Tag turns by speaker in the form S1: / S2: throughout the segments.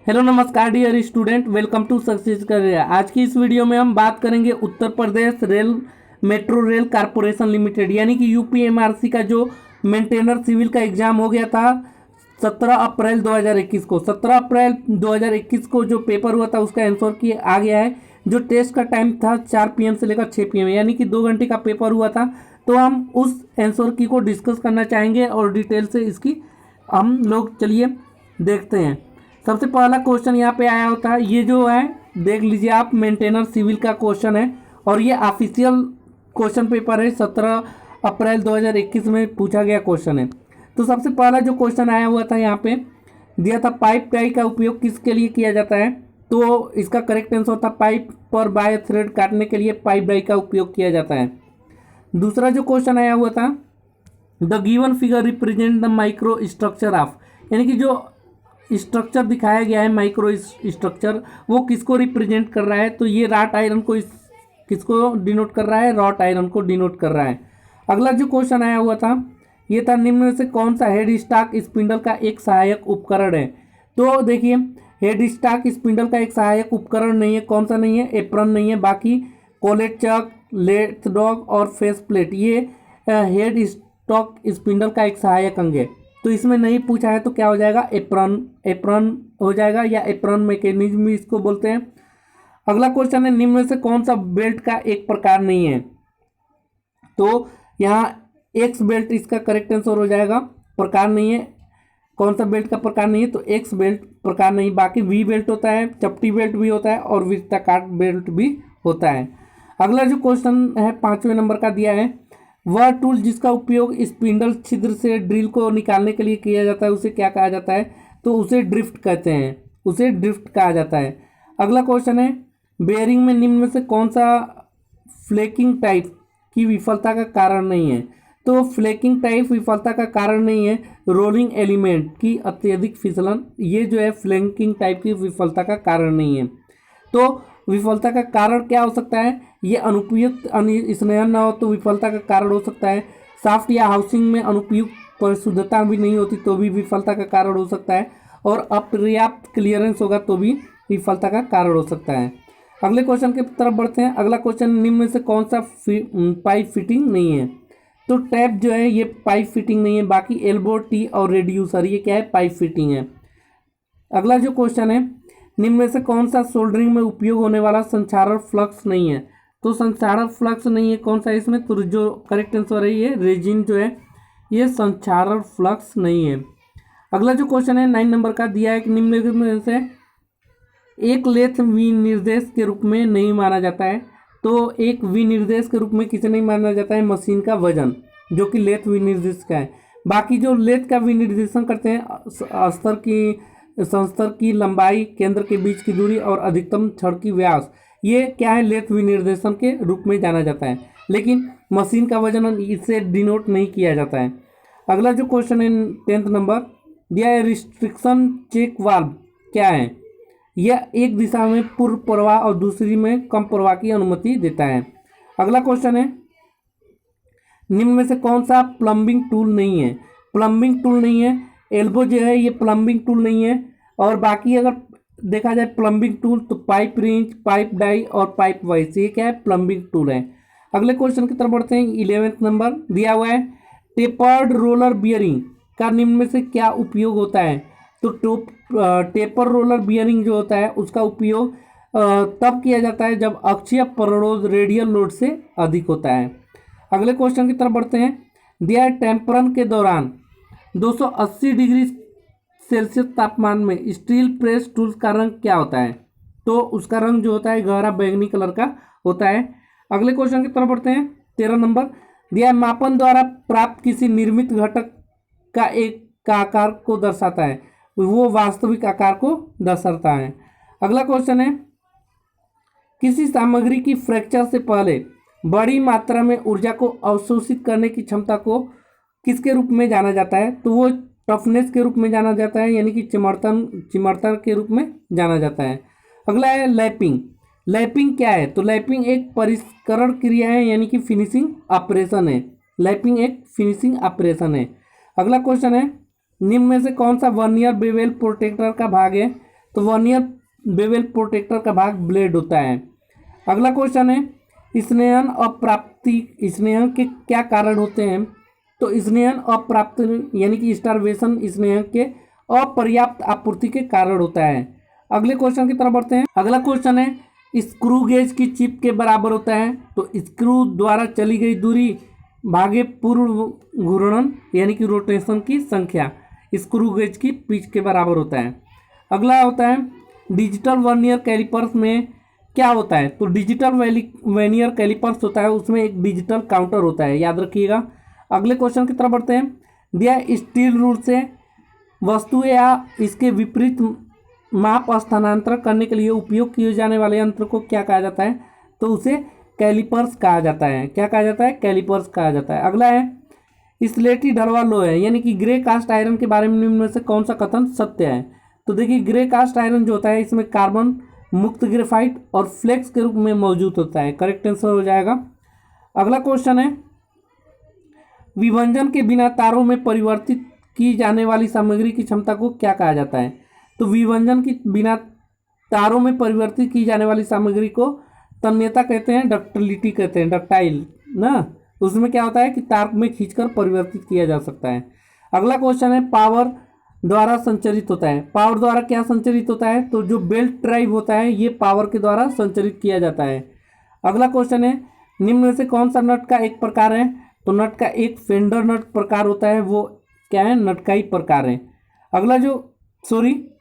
S1: Hello नमस्कार dear student, welcome to success career. आज की इस वीडियो में हम बात करेंगे Uttar Pradesh rail metro rail corporation limited यानी कि यूपीएमआरसी का जो मेंटेनर सिविल का एग्जाम हो गया था 17 अप्रैल 2021 को। 17 अप्रैल 2021 को जो पेपर हुआ था उसका आंसर की आ गया है। जो टेस्ट का टाइम था 4 PM से लेकर 6 PM यानी कि 2 घंटे का पेपर हुआ था। तो हम उस आंसर की को डिस्कस करना चाहेंगे और डिटेल से इसकी हम लोग चलिए देखते हैं। सबसे पहला क्वेश्चन यहाँ पे आया होता है, ये जो है देख लीजिए आप, मेंटेनर सिविल का क्वेश्चन है और ये ऑफिशियल क्वेश्चन पेपर है। 17 अप्रैल 2021 में पूछा गया क्वेश्चन है। तो सबसे पहला जो क्वेश्चन आया हुआ था यहाँ पे दिया था, पाइप डाई का उपयोग किसके लिए किया जाता है। तो इसका करेक्ट आंसर था पाइप पर बाय थ्रेड काटने के लिए पाइप डाई का उपयोग किया जाता है। दूसरा जो क्वेश्चन आया हुआ था, the given figure represent the micro structure of, यानी कि जो स्ट्रक्चर दिखाया गया है माइक्रो स्ट्रक्चर वो किसको रिप्रेजेंट कर रहा है। तो ये रॉट आयरन को किसको डिनोट कर रहा है, रॉट आयरन को डिनोट कर रहा है। अगला जो क्वेश्चन आया हुआ था ये था, निम्न में से कौन सा हेड स्टॉक स्पिंडल का एक सहायक उपकरण है। तो देखिए हेड स्टॉक स्पिंडल का एक सहायक उपकरण नहीं है, कौन सा नहीं है, एप्रन नहीं है। बाकी कोलेट चक, लेथ डॉग और फेस प्लेट ये हेड स्टॉक स्पिंडल का एक सहायक अंग है। तो इसमें नहीं पूछा है तो क्या हो जाएगा, एप्रन, एप्रन हो जाएगा या एप्रन मैकेनिज्म भी इसको बोलते हैं। अगला क्वेश्चन है, निम्न में से कौन सा बेल्ट का एक प्रकार नहीं है। तो यहाँ एक्स बेल्ट इसका करेक्ट आंसर हो जाएगा, प्रकार नहीं है। कौन सा बेल्ट का प्रकार नहीं है, तो एक्स बेल्ट प्रकार नहीं। बाकी वी बेल्ट होता है, चपटी बेल्ट भी होता है और वृत्ताकार बेल्ट भी होता है। अगला जो क्वेश्चन है 5वें नंबर का दिया है, वह टूल जिसका उपयोग स्पिंडल छिद्र से ड्रिल को निकालने के लिए किया जाता है उसे क्या कहा जाता है। तो उसे ड्रिफ्ट कहते हैं, उसे ड्रिफ्ट कहा जाता है। अगला क्वेश्चन है, बेयरिंग में निम्न में से कौन सा फ्लेकिंग टाइप की विफलता का कारण नहीं है। तो फ्लेकिंग टाइप विफलता का कारण नहीं है रोलिंग एलिमेंट की अत्यधिक फिसलन, ये जो है फ्लेकिंग टाइप की विफलता का कारण नहीं है। तो विफलता का कारण क्या हो सकता है, ये अनुपयुक्त स्नेहन ना हो तो विफलता का कारण हो सकता है। साफ्ट या हाउसिंग में अनुपयुक्त परिशुद्धता भी नहीं होती तो भी विफलता का कारण हो सकता है। और अपर्याप्त क्लियरेंस होगा तो भी विफलता का कारण हो सकता है। अगले क्वेश्चन की तरफ बढ़ते हैं। अगला क्वेश्चन, निम्न में से कौन सा पाइप फिटिंग नहीं है। तो टैप जो है ये पाइप फिटिंग नहीं है। बाकी एल्बो, टी और रेड्यूसर ये क्या है, पाइप फिटिंग है। अगला जो क्वेश्चन है, निम्न में से कौन सा सोल्डरिंग में उपयोग होने वाला संक्षारक फ्लक्स नहीं है। तो संक्षारक फ्लक्स नहीं है कौन सा इसमें, तो जो करेक्ट आंसर है ये रेजिन जो है ये संक्षारक फ्लक्स नहीं है। अगला जो क्वेश्चन है 9 नंबर का दिया है कि निम्न में से एक लेथ विनिर्देश के रूप में नहीं माना जाता है। तो एक विनिर्देश के रूप में किसे नहीं माना जाता है, मशीन का वजन जो कि लेथ विनिर्देश का है। बाकी जो लेथ का विनिर्देशन करते हैं संस्तर की लंबाई, केंद्र के बीच की दूरी और अधिकतम छड़ की व्यास, ये क्या है, लेथ विनिर्देशन के रूप में जाना जाता है। लेकिन मशीन का वजन इससे डिनोट नहीं किया जाता है। अगला जो क्वेश्चन है 10th नंबर दिया है, रिस्ट्रिक्शन चेक वाल्व क्या है। यह एक दिशा में पूर्व प्रवाह और दूसरी में कम प्रवाह की अनुमति देता है। अगला क्वेश्चन है, निम्न में से कौन सा प्लम्बिंग टूल नहीं है। प्लम्बिंग टूल नहीं है, एल्बो जो है ये प्लम्बिंग टूल नहीं है। और बाकी अगर देखा जाए प्लम्बिंग टूल तो पाइप रिंच, पाइप डाई और पाइप वाइस ये क्या है, प्लम्बिंग टूल है। अगले क्वेश्चन की तरफ बढ़ते हैं। 11th नंबर दिया हुआ है, टेपर्ड रोलर बियरिंग का निम्न में से क्या उपयोग होता है। तो टेपर रोलर बियरिंग जो होता है उसका उपयोग तब किया जाता है जब अक्षीय प्रतिरोध रेडियल लोड से अधिक होता है। अगले क्वेश्चन की तरफ बढ़ते हैं। दिया है, टेम्परन के दौरान 280 डिग्री सेल्सियस तापमान में स्टील प्रेस टूल्स का रंग क्या होता है। तो उसका रंग जो होता है गहरा बैंगनी कलर का होता है। अगले क्वेश्चन की तरफ बढ़ते हैं। 13 नंबर दिया है, मापन द्वारा प्राप्त किसी निर्मित घटक का आकार को दर्शाता है, वो वास्तविक आकार को दर्शाता है। अगला क्वेश्चन है, किसी सामग्री की फ्रैक्चर से पहले बड़ी मात्रा में ऊर्जा को अवशोषित करने की क्षमता को किसके रूप में जाना जाता है। तो वो टफनेस के रूप में जाना जाता है, यानी कि चिमड़ता के रूप में जाना जाता है। अगला है लैपिंग। लैपिंग क्या है, तो लैपिंग एक परिष्करण क्रिया है, यानी कि फिनिशिंग ऑपरेशन है। लैपिंग एक फिनिशिंग ऑपरेशन है। अगला क्वेश्चन है, निम्न में से कौन सा वर्नियर बेवेल प्रोटेक्टर का भाग है। तो वर्नियर बेवल प्रोटेक्टर का भाग ब्लेड होता है। अगला क्वेश्चन है स्नेहन अप्राप्ति स्नेहन के क्या कारण होते हैं? तो स्नेहन अप्राप्ति यानी कि स्टारवेशन स्नेहन के अपर्याप्त आपूर्ति के कारण होता है। अगले क्वेश्चन की तरफ बढ़ते हैं। अगला क्वेश्चन है स्क्रू गेज की चिप के बराबर होता है। तो स्क्रू द्वारा चली गई दूरी भागे पूर्व घूर्णन यानी कि रोटेशन की संख्या स्क्रू गेज की पिच के बराबर होता है। अगला होता है डिजिटल वर्नियर कैलिपर्स में क्या होता है? तो डिजिटल वर्नियर कैलिपर्स होता है, उसमें एक डिजिटल काउंटर होता है, याद रखिएगा। अगले क्वेश्चन की तरफ बढ़ते हैं। दिया स्टील रूल से वस्तु या इसके विपरीत माप स्थानांतरण करने के लिए उपयोग किए जाने वाले यंत्र को क्या कहा जाता है? तो उसे कैलिपर्स कहा जाता है। क्या कहा जाता है? कैलिपर्स कहा जाता है। अगला है स्लेटी ढलवा लोहा है यानी कि ग्रे कास्ट आयरन के बारे में निम्न में से कौन सा कथन सत्य है? तो देखिए ग्रे कास्ट आयरन जो होता है इसमें कार्बन मुक्त ग्रेफाइट और फ्लेक्स के रूप में मौजूद होता है। करेक्ट आंसर हो जाएगा। अगला क्वेश्चन है विभंजन के बिना तारों में परिवर्तित की जाने वाली सामग्री की क्षमता को क्या कहा जाता है? तो विभंजन की बिना तारों में परिवर्तित की जाने वाली सामग्री को तन्यता कहते हैं, डक्टिलिटी कहते हैं, डक्टाइल ना। उसमें क्या होता है कि तार में खींचकर परिवर्तित किया जा सकता है। अगला क्वेश्चन है पावर द्वारा संचरित होता है। पावर द्वारा क्या संचरित होता है? तो जो बेल्ट ड्राइव होता है ये पावर के द्वारा संचरित किया जाता है। अगला क्वेश्चन है निम्न में से कौन सा नट का एक प्रकार है? तो नट का एक फेंडर नट प्रकार होता है, वो क्या है? नट का ही प्रकार है। अगला जो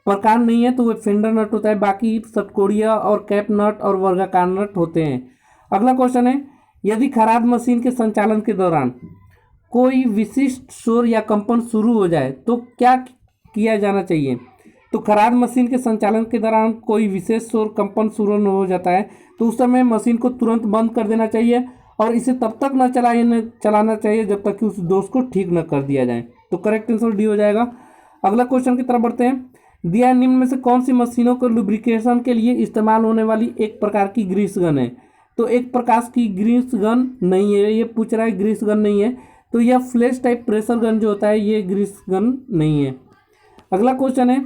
S1: प्रकार नहीं है तो वो फेंडर नट होता है, बाकी षटकोणीय और कैप नट और वर्गाकार नट होते हैं। अगला क्वेश्चन है यदि खराद मशीन के संचालन के दौरान कोई विशिष्ट शोर या कंपन शुरू हो जाए तो क्या किया जाना चाहिए? तो खराद मशीन के संचालन के दौरान कोई विशेष शोर कंपन शुरू हो जाता है तो उस समय मशीन को तुरंत बंद कर देना चाहिए और इसे तब तक न चलाना चाहिए जब तक कि उस दोष को ठीक न कर दिया जाए। तो करेक्ट आंसर डी हो जाएगा। अगला क्वेश्चन की तरफ बढ़ते हैं। दिया निम्न में से कौन सी मशीनों को लुब्रिकेशन के लिए इस्तेमाल होने वाली एक प्रकार की ग्रीस गन है? तो एक प्रकार की ग्रीस गन नहीं है, ये पूछ रहा है ग्रीस गन नहीं है, तो यह फ्लैश टाइप प्रेशर गन जो होता है ये ग्रीस गन नहीं है। अगला क्वेश्चन है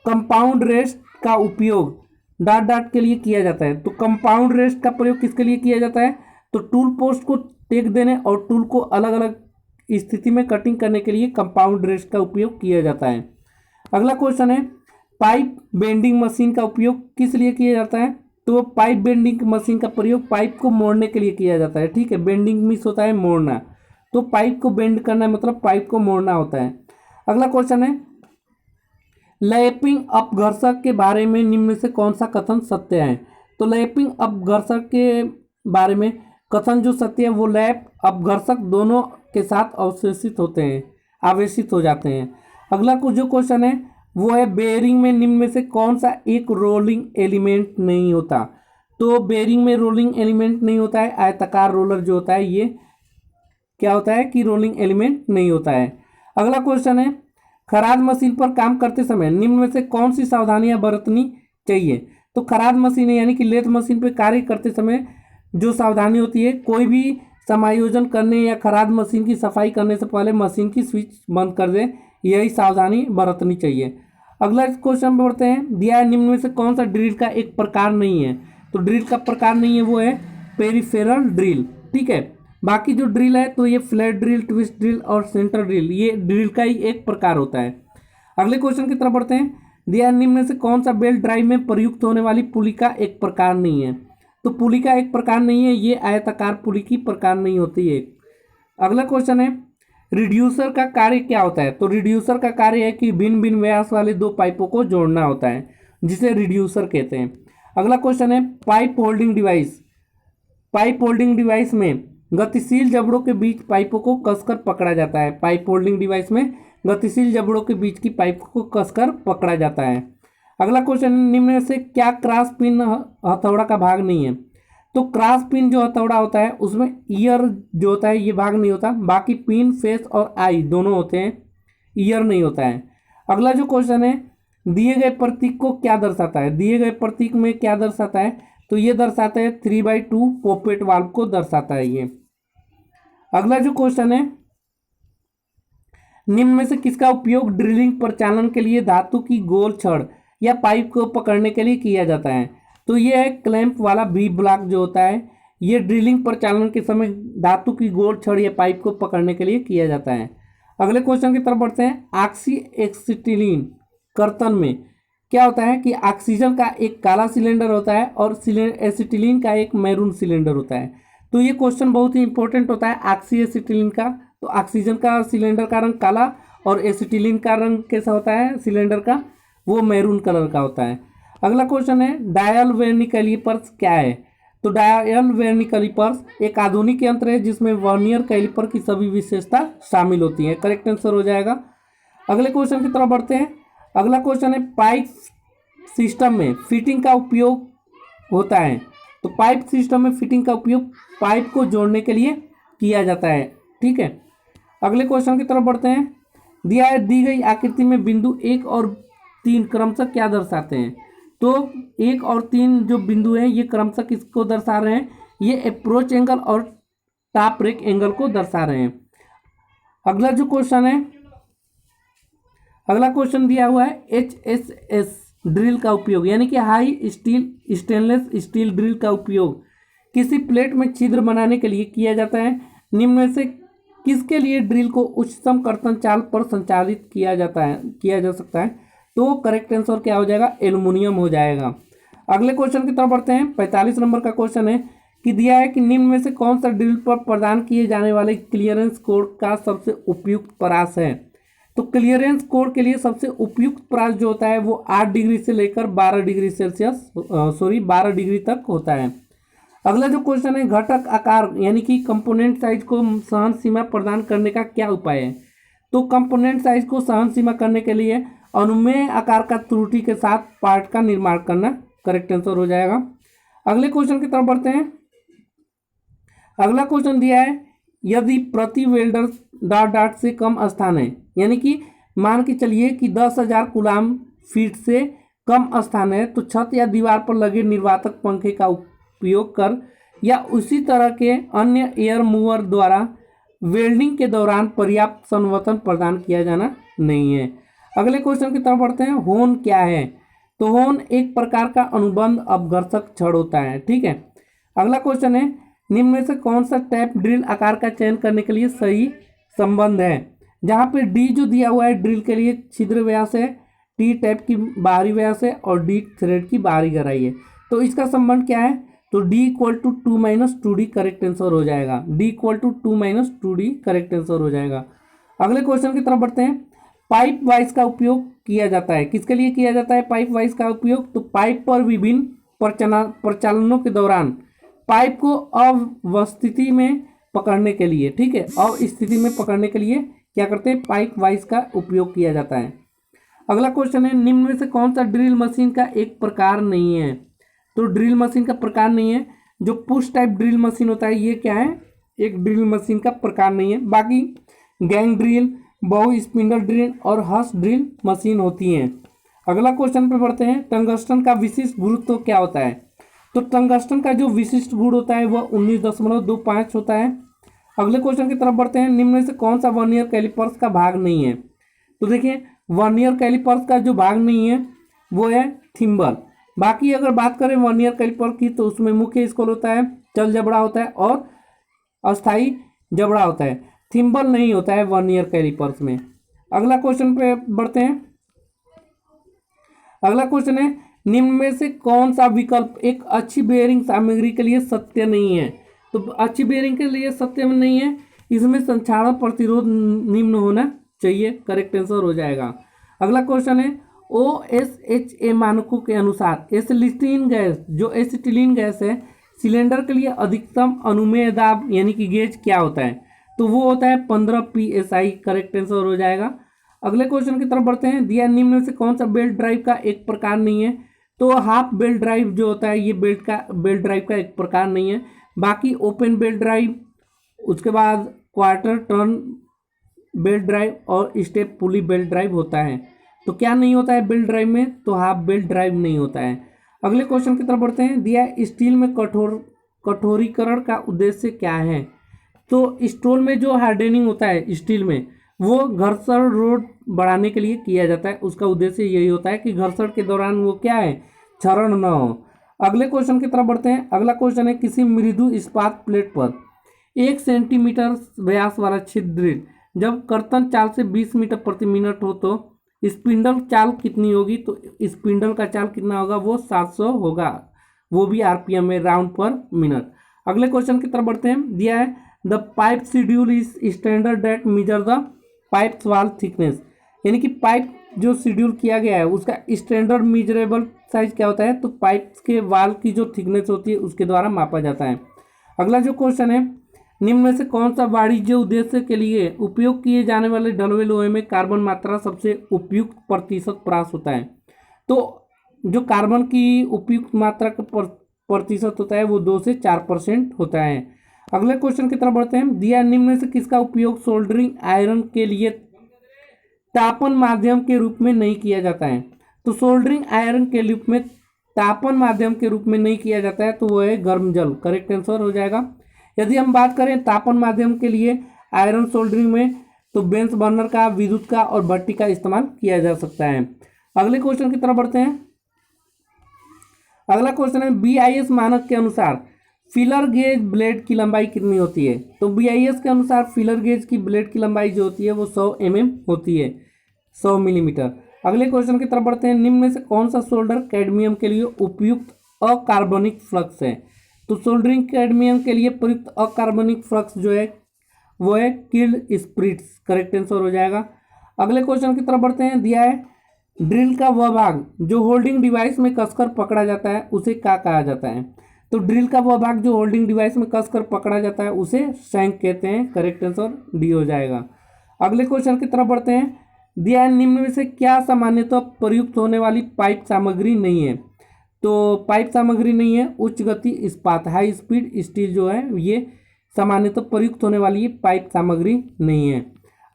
S1: कंपाउंड रेस्ट का उपयोग डाट डाट के लिए किया जाता है। तो कंपाउंड रेस्ट का प्रयोग किसके लिए किया जाता है? तो टूल पोस्ट को टेक देने और टूल को अलग अलग स्थिति में कटिंग करने के लिए कंपाउंड रेस्ट का उपयोग किया जाता है। अगला क्वेश्चन है पाइप बेंडिंग मशीन का उपयोग किस लिए किया जाता है? तो पाइप बेंडिंग मशीन का प्रयोग पाइप को मोड़ने के लिए किया जाता है। ठीक है, बेंडिंग मीन्स होता है मोड़ना, तो पाइप को बेंड करना मतलब पाइप को मोड़ना होता है। अगला क्वेश्चन है लैपिंग अपघर्षक के बारे में निम्न में से कौन सा कथन सत्य है? तो लैपिंग अपघर्षक के बारे में कथन जो सत्य है वो लैप अपघर्षक दोनों के साथ अवशेषित होते हैं, आवेशित हो जाते हैं। अगला जो क्वेश्चन है वो है बेयरिंग में निम्न में से कौन सा एक रोलिंग एलिमेंट नहीं होता? तो बेयरिंग में रोलिंग एलिमेंट नहीं होता है, आयताकार रोलर जो होता है ये क्या होता है कि रोलिंग एलिमेंट नहीं होता है। अगला क्वेश्चन है खराद मशीन पर काम करते समय निम्न में से कौन सी सावधानियां बरतनी चाहिए? तो खराद मशीन यानी कि लेथ मशीन पर कार्य करते समय जो सावधानी होती है, कोई भी समायोजन करने या खराद मशीन की सफाई करने से पहले मशीन की स्विच बंद कर दें, यही सावधानी बरतनी चाहिए। अगला क्वेश्चन पे बढ़ते हैं दिया निम्न में से कौन सा ड्रिल का एक प्रकार नहीं है? तो ड्रिल का प्रकार नहीं है वो है पेरिफेरल ड्रिल। ठीक है, बाकी जो ड्रिल है तो ये फ्लैट ड्रिल, ट्विस्ट ड्रिल और सेंटर ड्रिल, ये ड्रिल का ही एक प्रकार होता है। अगले क्वेश्चन की तरफ बढ़ते हैं दिया निम्न में से कौन सा बेल्ट ड्राइव में प्रयुक्त होने वाली पुली का एक प्रकार नहीं है? तो पुली का एक प्रकार नहीं है, ये आयताकार पुली की प्रकार नहीं होती है। अगला क्वेश्चन है रिड्यूसर का कार्य क्या होता है? तो रिड्यूसर का कार्य है कि भिन्न भिन्न व्यास वाले दो पाइपों को जोड़ना होता है, जिसे रिड्यूसर कहते हैं। अगला क्वेश्चन है pipe holding device. Pipe holding device में गतिशील जबड़ों के बीच पाइपों को कसकर पकड़ा जाता है। पाइप होल्डिंग डिवाइस में गतिशील जबड़ों के बीच की पाइप को कसकर पकड़ा जाता है। अगला क्वेश्चन निम्न में से क्या क्रॉस पिन हथौड़ा का भाग नहीं है? तो क्रॉस पिन जो हथौड़ा होता है उसमें ईयर जो होता है ये भाग नहीं होता, बाकी पिन, फेस और आई दोनों होते हैं, ईयर नहीं होता है। अगला जो क्वेश्चन है दिए गए प्रतीक को क्या दर्शाता है? दिए गए प्रतीक में क्या दर्शाता है? तो ये दर्शाता है 3/2 पोपेट वाल्व को दर्शाता है ये। अगला जो क्वेश्चन है निम्न में से किसका उपयोग ड्रिलिंग प्रचालन के लिए धातु की गोल छड़ या पाइप को पकड़ने के लिए किया जाता है। तो ये है क्लैंप वाला वी ब्लॉक जो होता है, ये ड्रिलिंग प्रचालन के समय धातु की गोल छड़ या पाइप को पकड़ने के लिए किया जाता है। अगले क्वेश्चन की तरफ बढ़ते हैं। ऑक्सी एक्सिटिलीन कर्तन में क्या होता है कि ऑक्सीजन का एक काला सिलेंडर होता है और एसिटिलीन का एक मैरून सिलेंडर होता है। तो ये क्वेश्चन बहुत ही इंपॉर्टेंट होता है ऑक्सी एसिटिलीन का। तो ऑक्सीजन का सिलेंडर का रंग काला और एसिटिलीन का रंग कैसा होता है सिलेंडर का, वो मैरून कलर का होता है। अगला क्वेश्चन है डायल वर्नियर कैलिपर्स क्या है। तो डायल वर्नियर कैलिपर्स एक आधुनिक यंत्र है जिसमें वर्नियर कैलिपर की सभी विशेषता शामिल होती है। करेक्ट आंसर हो जाएगा। अगले क्वेश्चन की तरफ बढ़ते हैं। अगला क्वेश्चन है पाइप सिस्टम में फिटिंग का उपयोग होता है। तो पाइप सिस्टम में फिटिंग का उपयोग पाइप को जोड़ने के लिए किया जाता है। ठीक है, अगले क्वेश्चन की तरफ बढ़ते हैं। दी गई आकृति में बिंदु 1 और 3 क्रमशः क्या दर्शाते हैं। तो 1 और 3 जो बिंदु हैं ये क्रमशः किसको दर्शा रहे हैं, ये अप्रोच एंगल और टॉप रेक एंगल को दर्शा रहे हैं। अगला जो क्वेश्चन है, अगला क्वेश्चन दिया हुआ है HSS ड्रिल का उपयोग, यानी कि high steel stainless steel drill का उपयोग किसी प्लेट में छिद्र बनाने के लिए किया जाता है। निम्न में से किसके लिए ड्रिल को उच्चतम कर्तन चाल पर संचालित किया जा सकता है। तो करेक्ट आंसर क्या हो जाएगा, एल्युमिनियम हो जाएगा। अगले क्वेश्चन की तरफ बढ़ते हैं। 45 नंबर का क्वेश्चन है कि दिया है कि निम्न में से कौन सा ड्रिल पर प्रदान किए जाने वाले क्लियरेंस कोड का सबसे उपयुक्त परास है। तो क्लियरेंस कोड के लिए सबसे उपयुक्त परास जो होता है वो 8 डिग्री से लेकर 12 डिग्री सेल्सियस 12 डिग्री तक होता है। अगला जो क्वेश्चन है घटक आकार यानी कि कंपोनेंट साइज को सहन सीमा प्रदान करने का क्या उपाय है। तो कंपोनेंट साइज को सहन सीमा करने के लिए अनुमेय आकार का त्रुटि के साथ पार्ट का निर्माण करना करेक्ट आंसर हो जाएगा। अगले क्वेश्चन की तरफ बढ़ते हैं। अगला क्वेश्चन दिया है यदि प्रति वेल्डर डॉट से कम स्थान है, यानी कि मान के चलिए कि 10,000 कूलाम फीट से कम स्थान है, तो छत या दीवार पर लगे निर्वातक पंखे का उपयोग कर या उसी तरह के अन्य एयर मूवर द्वारा वेल्डिंग के दौरान पर्याप्त संवर्धन प्रदान किया जाना नहीं है। अगले क्वेश्चन की तरफ बढ़ते हैं। होन क्या है। तो होन एक प्रकार का अनुबंध अपघर्षक छड़ होता है। ठीक है, अगला क्वेश्चन है निम्न में से कौन सा टैप ड्रिल आकार का चयन करने के लिए सही संबंध है। जहाँ पे डी जो दिया हुआ है ड्रिल के लिए छिद्र व्यास है, टी टैप की बाहरी व्यास है और डी थ्रेड की बाहरी गहराई है। तो इसका संबंध क्या है, तो D = 2 - 2D करेक्ट आंसर हो जाएगा। D = 2 - 2D करेक्ट आंसर हो जाएगा। अगले क्वेश्चन की तरफ बढ़ते हैं। पाइप वाइज का उपयोग किया जाता है, किसके लिए किया जाता है पाइप वाइज का उपयोग। तो पाइप पर विभिन्न प्रचालनों के दौरान पाइप को अवस्थिति में पकड़ने के लिए, ठीक है, अवस्थिति में पकड़ने के लिए क्या करते हैं, पाइप वाइज का उपयोग किया जाता है। अगला क्वेश्चन है निम्न में से कौन सा ड्रिल मशीन का एक प्रकार नहीं है। तो ड्रिल मशीन का प्रकार नहीं है, जो पुश टाइप ड्रिल मशीन होता है ये क्या है, एक ड्रिल मशीन का प्रकार नहीं है। बाकी गैंग ड्रिल, बहु स्पिंडल ड्रिल और हस ड्रिल मशीन होती हैं। अगला क्वेश्चन पे बढ़ते हैं। टंगस्टन का विशिष्ट गुरुत्व क्या होता है। तो टंगस्टन का जो विशिष्ट गुण होता है वह 19.25 होता है। अगले क्वेश्चन की तरफ बढ़ते हैं। निम्न में से कौन सा वर्नियर कैलिपर्स का भाग नहीं है। तो देखिए वर्नियर कैलिपर्स का जो भाग नहीं है वो है थिम्बल। बाकी अगर बात करें वर्नियर कैलिपर की तो उसमें मुख्य स्केल होता है, चल जबड़ा होता है और अस्थाई जबड़ा होता है। थिम्बल नहीं होता है वर्नियर कैलिपर्स में। अगला क्वेश्चन पे बढ़ते हैं। अगला क्वेश्चन है निम्न में से कौन सा विकल्प एक अच्छी बेयरिंग सामग्री के लिए सत्य नहीं है। तो अच्छी बेयरिंग के लिए सत्य में नहीं है, इसमें संक्षारण प्रतिरोध निम्न होना चाहिए, करेक्ट आंसर हो जाएगा। अगला क्वेश्चन है OSHA मानकों के अनुसार एसिटिलीन गैस, जो एसिटिलीन गैस है, सिलेंडर के लिए अधिकतम अनुमेय दाब यानी कि गेज क्या होता है। तो वो होता है 15 PSI, करेक्ट आंसर हो जाएगा। अगले क्वेश्चन की तरफ बढ़ते हैं। दिया निम्न में से कौन सा बेल्ट ड्राइव का एक प्रकार नहीं है। तो हाफ बेल्ट ड्राइव जो होता है ये बेल्ट ड्राइव का एक प्रकार नहीं है। बाकी ओपन बेल्ट ड्राइव, उसके बाद क्वार्टर टर्न बेल्ट ड्राइव और स्टेप पुली बेल्ट ड्राइव होता है। तो क्या नहीं होता है बेल्ट ड्राइव में, तो हाफ बेल्ट ड्राइव नहीं होता है। अगले क्वेश्चन की तरफ बढ़ते हैं। दिया स्टील में कठोरीकरण का उद्देश्य क्या है। तो स्टोल में जो हार्डनिंग होता है स्टील में वो घर्षण रोध बढ़ाने के लिए किया जाता है। उसका उद्देश्य यही होता है कि घर्षण के दौरान वो क्या है, क्षरण न हो। अगले क्वेश्चन की तरफ बढ़ते हैं। अगला क्वेश्चन है, किसी मृदु इस्पात प्लेट पर 1 सेंटीमीटर व्यास वाला छिद्र जब कर्तन चाल से 20 मीटर प्रति मिनट हो तो स्पिंडल चाल कितनी होगी? तो स्पिंडल का चाल कितना होगा? वो 700 होगा, वो भी आरपीएम में, राउंड पर मिनट। अगले क्वेश्चन की तरफ बढ़ते हैं। दिया है the pipe schedule is standard that measure the pipes वाल थिकनेस, यानी कि पाइप जो शेड्यूल किया गया है उसका स्टैंडर्ड मेजरेबल साइज क्या होता है? तो पाइप्स के वाल की जो थिकनेस होती है उसके द्वारा मापा जाता है। अगला जो क्वेश्चन है, निम्न में से कौन सा वाणिज्य उद्देश्य के लिए उपयोग किए जाने वाले डलवे लोहे में कार्बन मात्रा सबसे उपयुक्त प्रतिशत प्राप्त होता है? तो जो कार्बन की उपयुक्त मात्रा का प्रतिशत होता है वो 2 से 4% होता है। अगले क्वेश्चन की तरफ बढ़ते हैं। दिया निम्न में से किसका उपयोग सोल्डरिंग आयरन के लिए तापन माध्यम के रूप में नहीं किया जाता है? तो सोल्डरिंग आयरन के रूप में तापन माध्यम के रूप में नहीं किया जाता है तो वो है गर्म जल, करेक्ट आंसर हो जाएगा। यदि हम बात करें तापन माध्यम के लिए आयरन सोल्डरिंग में, तो बेंस बर्नर का, विद्युत का और भट्टी का इस्तेमाल किया जा सकता है। अगले क्वेश्चन की तरफ बढ़ते हैं। अगला क्वेश्चन है, BIS मानक के अनुसार फिलर गेज ब्लेड की लंबाई कितनी होती है? तो BIS के अनुसार फिलर गेज की ब्लेड की लंबाई जो होती है वो 100 mm होती है, 100 मिलीमीटर। अगले क्वेश्चन की तरफ बढ़ते हैं। निम्न में से कौन सा सोल्डर कैडमियम के लिए उपयुक्त अकार्बनिक फ्लक्स है? तो सोल्डरिंग कैडमियम के लिए प्रयुक्त अकार्बनिक फ्लक्स जो है वो है किल्ड स्प्रिट्स, करेक्ट आंसर हो जाएगा। अगले क्वेश्चन की तरफ बढ़ते हैं। दिया है ड्रिल का वह भाग जो होल्डिंग डिवाइस में कसकर पकड़ा जाता है उसे क्या कहा जाता है? तो ड्रिल का वह भाग जो होल्डिंग डिवाइस में कसकर पकड़ा जाता है उसे शैंक कहते हैं, करेक्ट आंसर डी हो जाएगा। अगले क्वेश्चन की तरफ बढ़ते हैं। दिया है निम्न में से क्या सामान्यतः प्रयुक्त होने वाली पाइप सामग्री नहीं है? तो पाइप सामग्री नहीं है उच्च गति इस्पात, हाई स्पीड स्टील जो है ये सामान्यतः प्रयुक्त होने वाली पाइप सामग्री नहीं है।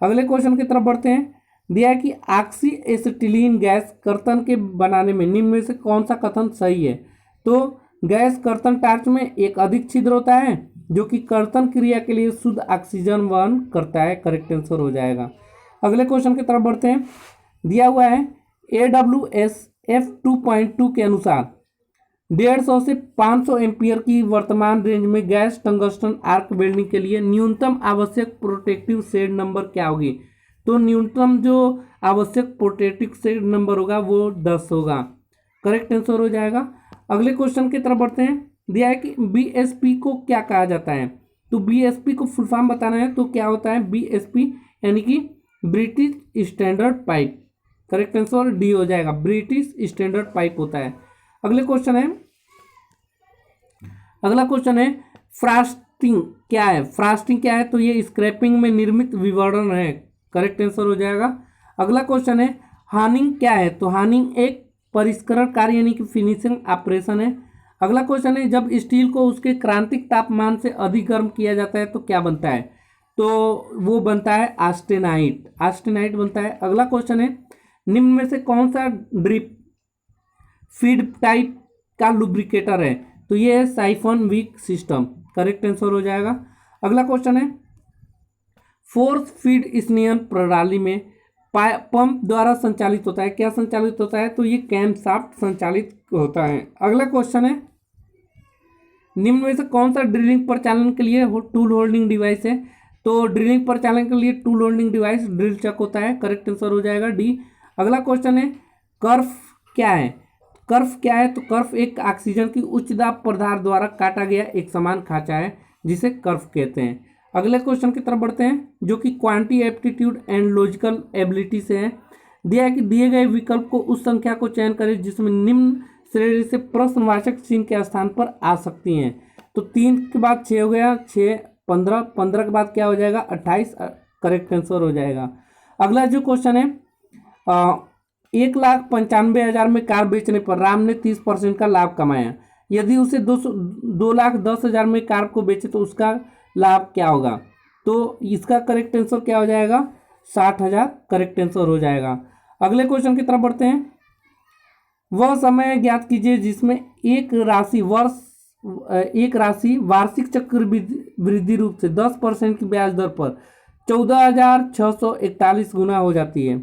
S1: अगले क्वेश्चन की तरफ बढ़ते हैं। दिया है कि ऑक्सी एसिटिलीन गैस कर्तन के बनाने में निम्न में से कौन सा कथन सही है? तो गैस कर्तन टार्च में एक अधिक छिद्र होता है जो कि कर्तन क्रिया के लिए शुद्ध ऑक्सीजन वहन करता है, करेक्ट आंसर हो जाएगा। अगले क्वेश्चन की तरफ बढ़ते हैं। दिया हुआ है AWS F2.2 के अनुसार 150 से 500 एम्पियर की वर्तमान रेंज में गैस टंगस्टन आर्क वेल्डिंग के लिए न्यूनतम आवश्यक प्रोटेक्टिव शेड नंबर क्या होगी? तो न्यूनतम जो आवश्यक प्रोटेक्टिव शेड नंबर होगा वो 10 होगा, करेक्ट आंसर हो जाएगा। अगले क्वेश्चन की तरफ बढ़ते हैं। दिया है कि BSP को क्या कहा जाता है? तो BSP को फुल फॉर्म बताना है तो क्या होता है? BSP यानी कि British standard pipe, correct answer D हो जाएगा, ब्रिटिश स्टैंडर्ड पाइप होता है। अगले क्वेश्चन है, अगला क्वेश्चन है फ्रास्टिंग क्या है? फ्रास्टिंग क्या है? तो ये स्क्रैपिंग में निर्मित विवर्तन है, करेक्ट आंसर हो जाएगा। अगला क्वेश्चन है हार्निंग क्या है? तो हार्निंग एक परिष्करण कार्य यानी कि फिनिशिंग ऑपरेशन है। अगला क्वेश्चन है जब स्टील को उसके क्रांतिक तापमान से अधिक गर्म किया जाता है तो क्या बनता है? तो वो बनता है आस्टेनाइट, आस्टेनाइट बनता है। अगला क्वेश्चन है निम्न में से कौन सा ड्रिप फीड टाइप का लुब्रिकेटर है? तो ये है siphon wick system, correct answer हो जाएगा। अगला क्वेश्चन है फोर्स फीड स्नेहन प्रणाली में पंप द्वारा संचालित होता है, क्या संचालित होता है? तो ये कैमशाफ्ट संचालित होता है। अगला क्वेश्चन है निम्न में से कौन सा ड्रिलिंग परिचालन के लिए टूल होल्डिंग डिवाइस है? तो ड्रिलिंग परिचालन के लिए tool holding device drill chuck होता है, करेक्ट आंसर हो जाएगा डी। अगला क्वेश्चन है कर्फ क्या है? कर्फ क्या है? तो कर्फ एक ऑक्सीजन की उच्च दाब पदार्थ द्वारा काटा गया एक समान खांचा है जिसे कर्फ कहते हैं। अगले क्वेश्चन की तरफ बढ़ते हैं जो कि क्वांटी एप्टीट्यूड एंड लॉजिकल एबिलिटी से है। दिया है कि दिए गए विकल्प को उस संख्या को चयन करें जिसमें निम्न श्रेणी से प्रश्नवाचक चिन्ह के स्थान पर आ सकती हैं। तो 3 के बाद 6 हो गया, 6 15, 15 के बाद क्या हो जाएगा? 28, करेक्ट आंसर हो जाएगा। अगला जो क्वेश्चन है 1,95,000 में कार बेचने पर राम ने 30% का लाभ कमाया। यदि उसे 2,10,000 में कार को बेचे तो उसका लाभ क्या होगा? तो इसका करेक्ट आंसर क्या हो जाएगा? 60,000, करेक्ट आंसर हो जाएगा। अगले क्वेश्चन की तरफ बढ़ते हैं। वह समय ज्ञात कीजिए जिसमें एक राशि वार्षिक चक्र वृद्धि रूप से 10% की ब्याज दर पर 14,641 गुना हो जाती है,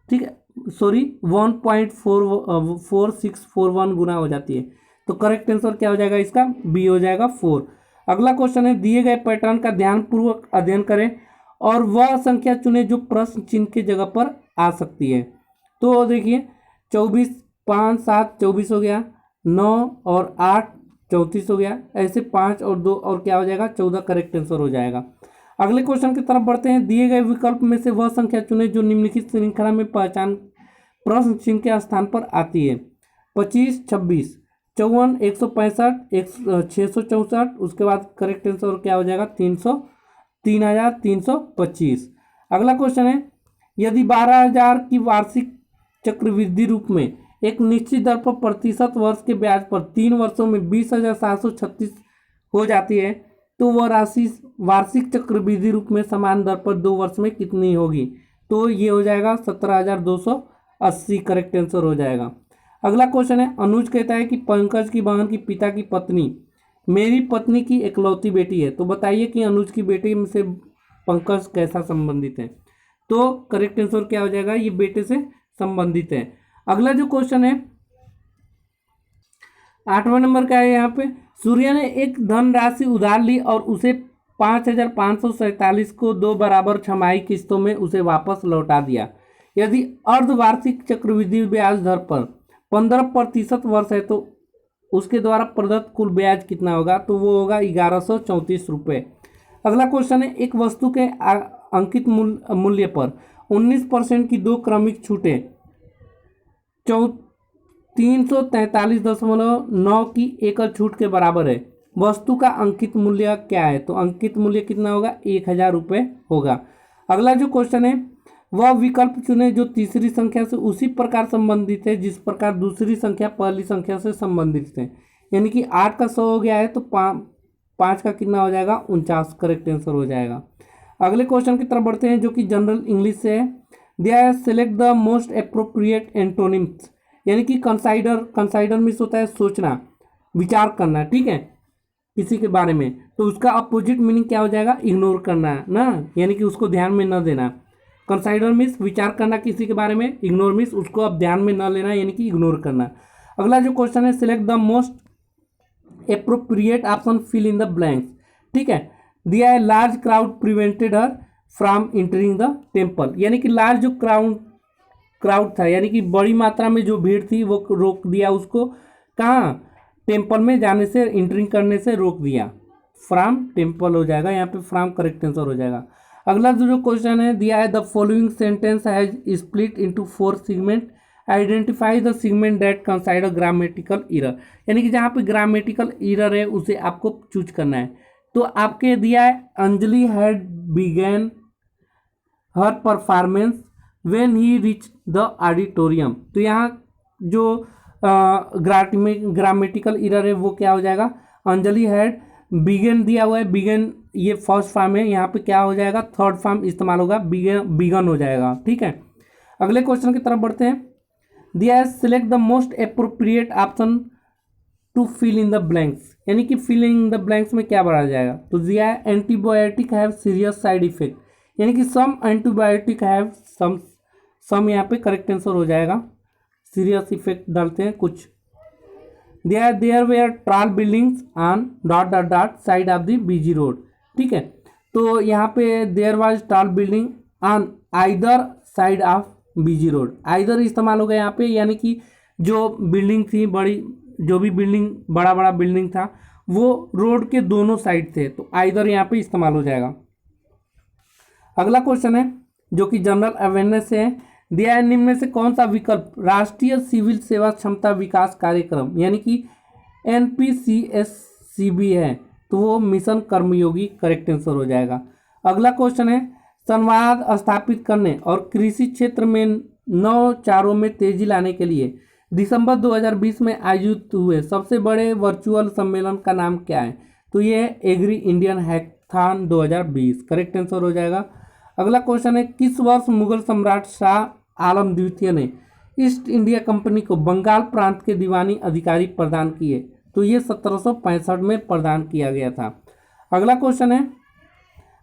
S1: ठीक है, सॉरी 1.4641 गुना हो जाती है। तो करेक्ट आंसर क्या हो जाएगा इसका? बी हो जाएगा 4। अगला क्वेश्चन है, दिए गए पैटर्न का ध्यानपूर्वक अध्ययन करें और वह संख्या चुने जो प्रश्न चिन्ह की जगह पर आ सकती है। तो देखिए 24, 5, 7 24 हो गया, 9 और 8 34 हो गया, ऐसे 5 और 2 और क्या हो जाएगा? 14 करेक्ट आंसर हो जाएगा। अगले क्वेश्चन की तरफ बढ़ते हैं। दिए गए विकल्प में से वह संख्या चुने जो निम्नलिखित श्रृंखला में पहचान प्रश्न चिन्ह के स्थान पर आती है। 25, 26, 54, 165, 664, उसके बाद करेक्ट आंसर क्या हो जाएगा? 3,325। अगला क्वेश्चन है, यदि 12,000 की वार्षिक चक्रवृद्धि रूप में एक निश्चित दर पर प्रतिशत वर्ष के ब्याज पर 3 वर्षों में 20,736 हो जाती है, तो वह राशि वार्षिक चक्रवृद्धि रूप में समान दर पर 2 वर्ष में कितनी होगी? तो ये हो जाएगा 17,280 करेक्ट आंसर हो जाएगा। अगला क्वेश्चन है, अनुज कहता है कि पंकज की बहन की पिता की पत्नी मेरी पत्नी की इकलौती बेटी है, तो बताइए कि अनुज की बेटी में से पंकज कैसा संबंधित है? तो करेक्ट आंसर क्या हो जाएगा? ये बेटे से संबंधित है। अगला जो क्वेश्चन है 8वां नंबर का है, यहाँ पे सूर्य ने एक धनराशि उधार ली और उसे 5,547 को 2 बराबर छमाही किस्तों में उसे वापस लौटा दिया। यदि अर्धवार्षिक चक्रवृद्धि ब्याज दर पर 15% वर्ष है तो उसके द्वारा प्रदत्त कुल ब्याज कितना होगा? तो वो होगा 1134 रुपये। अगला क्वेश्चन है, एक वस्तु के अंकित मूल्य पर 19% की 2 क्रमिक छूटें 343.9 की एकल छूट के बराबर है। वस्तु का अंकित मूल्य क्या है? तो अंकित मूल्य कितना होगा? 1,000 रुपये होगा। अगला जो क्वेश्चन है, वह विकल्प चुने जो तीसरी संख्या से उसी प्रकार संबंधित है जिस प्रकार दूसरी संख्या पहली संख्या से संबंधित है। यानी कि 8 का 100 हो गया है तो 5 का कितना हो जाएगा? 49 करेक्ट आंसर हो जाएगा। अगले क्वेश्चन की तरफ बढ़ते हैं जो कि जनरल इंग्लिश से है। दिया है, select the most appropriate antonyms, यानी कि कंसाइडर मीन्स होता है सोचना, विचार करना, ठीक है, किसी के बारे में, तो उसका अपोजिट मीनिंग क्या हो जाएगा? इग्नोर करना ना, यानी कि उसको ध्यान में न देना। कंसाइडर मीन्स विचार करना किसी के बारे में, इग्नोर मीन्स उसको अब ध्यान में न लेना, यानी कि इग्नोर करना। अगला जो क्वेश्चन है, select the most appropriate option, fill in the blanks, ठीक है। दिया है, large crowd prevented her from entering the temple, यानी कि लार्ज जो क्राउड था, यानी कि बड़ी मात्रा में जो भीड़ थी वो रोक दिया उसको, कहाँ? टेम्पल में जाने से, एंटरिंग करने से रोक दिया। फ्रॉम टेम्पल हो जाएगा, यहाँ पे फ्रॉम करेक्ट आंसर हो जाएगा। अगला जो क्वेश्चन है, दिया है, the following sentence has split into 4 segment, identify the segment that consider grammatical error, यानी कि जहाँ पे ग्रामेटिकल एरर है उसे आपको चूज करना है। तो आपके दिया है, Anjali had begun her performance when he reach the auditorium, तो यहाँ जो ग्रामेटिकल एरर है वो क्या हो जाएगा? अंजलि हैड बिगन दिया हुआ है, बिगन ये फर्स्ट फॉर्म है, यहाँ पे क्या हो जाएगा? थर्ड फॉर्म इस्तेमाल होगा, बिगन हो जाएगा, ठीक है। अगले क्वेश्चन की तरफ बढ़ते हैं। दिया है, select the most appropriate option to fill in the blanks, यानी कि फिल इन द ब्लैंक्स में क्या बढ़ा जाएगा? तो दिया है, antibiotic have serious side effect, यानी कि सम एंटीबायोटिक हैव सम यहाँ पे करेक्ट आंसर हो जाएगा, सीरियस इफेक्ट डालते हैं कुछ। There were troll buildings on dot dot dot side of the BG road, ठीक है। तो यहाँ पे there was troll building on either side of BG road, either इस्तेमाल हो गया यहाँ पे, यानी कि जो बिल्डिंग थी बड़ी, जो भी बिल्डिंग बड़ा बिल्डिंग था वो रोड के दोनों साइड थे, तो आइदर यहाँ पे इस्तेमाल हो जाएगा। अगला क्वेश्चन है जो कि जनरल अवेयरनेस से है। दिया है, निम्न में से कौन सा विकल्प राष्ट्रीय सिविल सेवा क्षमता विकास कार्यक्रम, यानी कि NPCSCB है, तो वो मिशन कर्मयोगी करेक्ट आंसर हो जाएगा। अगला क्वेश्चन है, संवाद स्थापित करने और कृषि क्षेत्र में नवाचारों में तेजी लाने के लिए दिसंबर 2020 में आयोजित हुए सबसे बड़े वर्चुअल सम्मेलन का नाम क्या है? तो ये है Agri Indian Hackathon 2020 correct answer हो जाएगा। अगला क्वेश्चन है, किस वर्ष मुगल सम्राट शाह आलम द्वितीय ने ईस्ट इंडिया कंपनी को बंगाल प्रांत के दीवानी अधिकारी प्रदान किए? तो ये 1765 में प्रदान किया गया था। अगला क्वेश्चन है,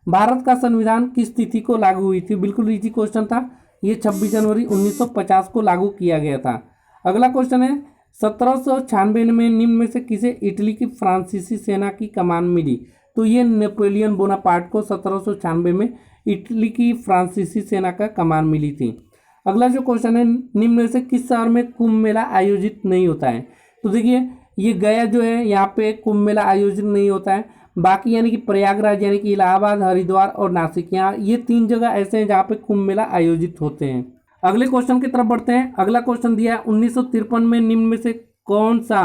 S1: भारत का संविधान किस तिथि को लागू हुई थी? बिल्कुल इजी क्वेश्चन था, ये 26 जनवरी 1950 को लागू किया गया था। अगला क्वेश्चन है 1796 में निम्न में से किसे इटली की फ्रांसीसी सेना की कमान मिली? तो ये नेपोलियन बोनापार्ट को 1796 में इटली की फ्रांसीसी सेना का कमान मिली थी। अगला जो क्वेश्चन है निम्न में से किस शहर में कुंभ मेला आयोजित नहीं होता है? तो देखिए ये गया जो है यहाँ पे कुंभ मेला आयोजित नहीं होता है, बाकी यानी कि प्रयागराज यानी कि इलाहाबाद, हरिद्वार और नासिक, यहाँ ये 3 जगह ऐसे हैं जहाँ पे कुंभ मेला आयोजित होते हैं। अगले क्वेश्चन की तरफ बढ़ते हैं। अगला क्वेश्चन दिया है 1953 में निम्न में से कौन सा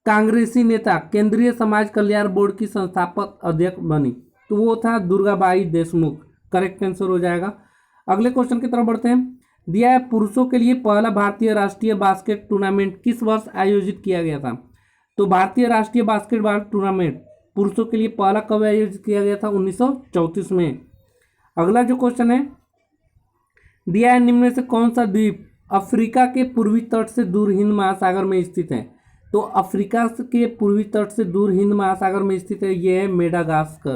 S1: कांग्रेसी नेता केंद्रीय समाज कल्याण बोर्ड की संस्थापक अध्यक्ष बनी? तो वो था दुर्गाबाई देशमुख, करेक्ट आंसर हो जाएगा। अगले क्वेश्चन की तरफ बढ़ते हैं। दिया है पुरुषों के लिए पहला भारतीय राष्ट्रीय बास्केट टूर्नामेंट किस वर्ष आयोजित किया गया था? तो भारतीय राष्ट्रीय बास्केटबॉल टूर्नामेंट पुरुषों के लिए पहला कब आयोजित किया गया था? 1934 में। अगला जो क्वेश्चन है दिया है निम्न में से कौन सा द्वीप अफ्रीका के पूर्वी तट से दूर हिंद महासागर में स्थित है? तो अफ्रीका के पूर्वी तट से दूर हिंद महासागर में स्थित है, ये है मेडागास्कर,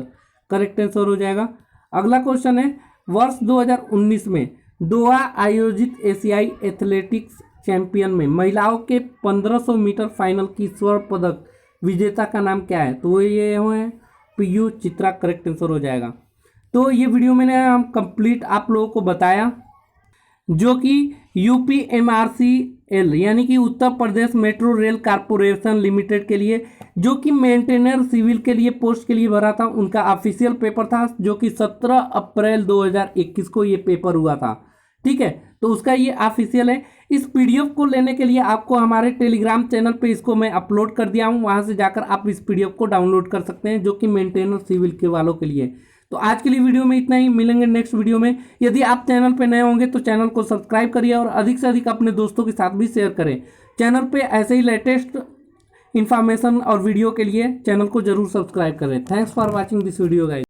S1: करेक्ट आंसर हो जाएगा। अगला क्वेश्चन है वर्ष 2019 में दोहा आयोजित एशियाई एथलेटिक्स चैंपियन में महिलाओं के 1500 मीटर फाइनल की स्वर्ण पदक विजेता का नाम क्या है? तो ये है पीयू चित्रा, करेक्ट आंसर हो जाएगा। तो ये वीडियो मैंने हम कंप्लीट आप लोगों को बताया जो कि UPMRCL यानी कि Uttar Pradesh metro rail corporation limited के लिए जो कि मेंटेनर सिविल के लिए पोस्ट के लिए भरा था, उनका ऑफिशियल पेपर था जो कि 17 अप्रैल 2021 को ये पेपर हुआ था। ठीक है, तो उसका ये ऑफिशियल है। इस PDF को लेने के लिए आपको हमारे टेलीग्राम चैनल पे इसको मैं अपलोड कर दिया हूँ, वहाँ से जाकर आप इस PDF को डाउनलोड कर सकते हैं जो कि मेंटेनर सिविल के वालों के लिए। तो आज के लिए वीडियो में इतना ही, मिलेंगे नेक्स्ट वीडियो में। यदि आप चैनल पे नए होंगे तो चैनल को सब्सक्राइब करिए और अधिक से अधिक अपने दोस्तों के साथ भी शेयर करें। चैनल पे ऐसे ही लेटेस्ट इन्फॉर्मेशन और वीडियो के लिए चैनल को जरूर सब्सक्राइब करें। Thanks for watching this video guys.